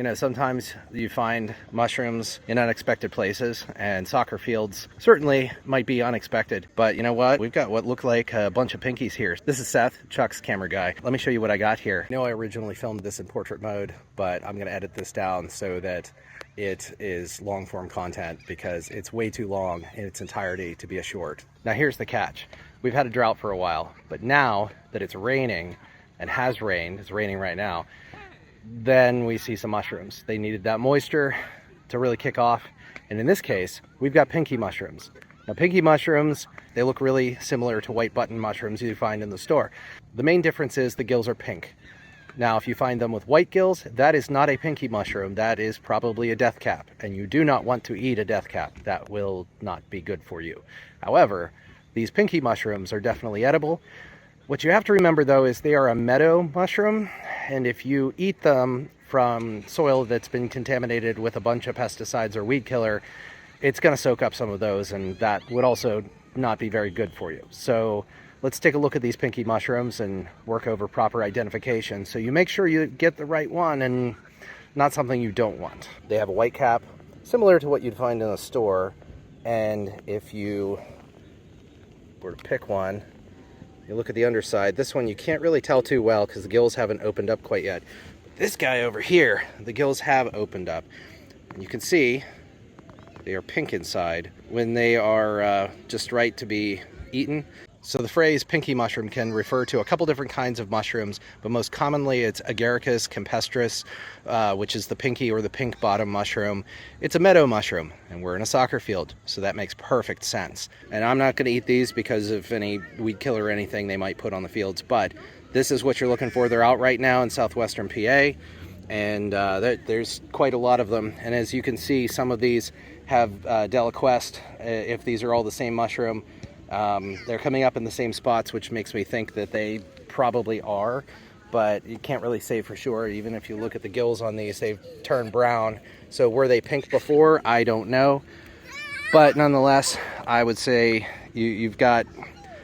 You know, sometimes you find mushrooms in unexpected places, and soccer fields certainly might be unexpected. But you know what? We've got what look like a bunch of pinkies here. This is Seth, Chuck's camera guy. Let me show you what I got here. I know I originally filmed this in portrait mode, but I'm gonna edit this down so that it is long form content because it's way too long in its entirety to be a short. Now here's the catch. We've had a drought for a while, but now that it's raining and has rained, it's raining right now, then we see some mushrooms. They needed that moisture to really kick off. And in this case, we've got pinky mushrooms. Now pinky mushrooms, they look really similar to white button mushrooms you find in the store. The main difference is the gills are pink. Now, if you find them with white gills, that is not a pinky mushroom. That is probably a death cap. And you do not want to eat a death cap. That will not be good for you. However, these pinky mushrooms are definitely edible. What you have to remember though is they are a meadow mushroom, and if you eat them from soil that's been contaminated with a bunch of pesticides or weed killer, it's going to soak up some of those, and that would also not be very good for you. So let's take a look at these pinky mushrooms and work over proper identification so you make sure you get the right one and not something you don't want. They have a white cap, similar to what you'd find in a store, and if you were to pick one, you look at the underside. This one you can't really tell too well because the gills haven't opened up quite yet. This guy over here, the gills have opened up. And you can see they are pink inside when they are just right to be eaten. So the phrase pinky mushroom can refer to a couple different kinds of mushrooms, but most commonly it's Agaricus campestris, which is the pinky or the pink bottom mushroom. It's a meadow mushroom, and we're in a soccer field, so that makes perfect sense. And I'm not going to eat these because of any weed killer or anything they might put on the fields, but this is what you're looking for. They're out right now in southwestern PA, and there's quite a lot of them. And as you can see, some of these have deliquesced, if these are all the same mushroom. They're coming up in the same spots, which makes me think that they probably are, but you can't really say for sure. Even if you look at the gills on these, they've turned brown. So were they pink before? I don't know. But nonetheless, I would say you've got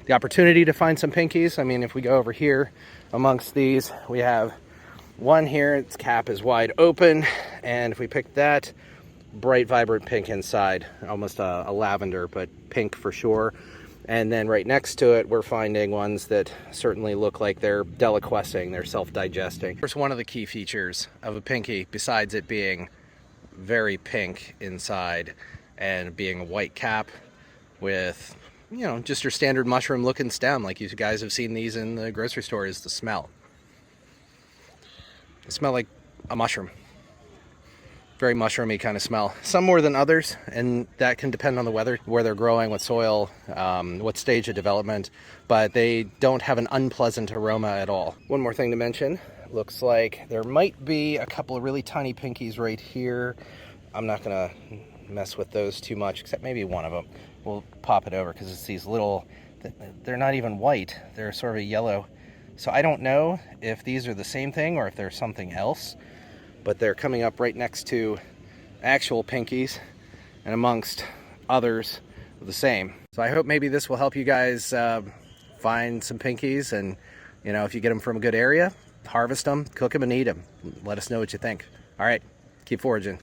the opportunity to find some pinkies. I mean, if we go over here amongst these, we have one here, its cap is wide open. And if we pick that, bright, vibrant pink inside, almost a lavender, but pink for sure. And then right next to it, we're finding ones that certainly look like they're deliquescing, they're self-digesting. Here's one of the key features of a pinky, besides it being very pink inside and being a white cap with, you know, just your standard mushroom looking stem, like you guys have seen these in the grocery store, is the smell. They smell like a mushroom. Very mushroomy kind of smell. Some more than others, and that can depend on the weather, where they're growing, what soil, what stage of development, but they don't have an unpleasant aroma at all. One more thing to mention, looks like there might be a couple of really tiny pinkies right here. I'm not gonna mess with those too much, except maybe one of them. We'll pop it over because it's these little, they're not even white, they're sort of a yellow. So I don't know if these are the same thing or if they're something else, but they're coming up right next to actual pinkies and amongst others the same. So I hope maybe this will help you guys find some pinkies, and you know, if you get them from a good area, harvest them, cook them and eat them. Let us know what you think. All right, keep foraging.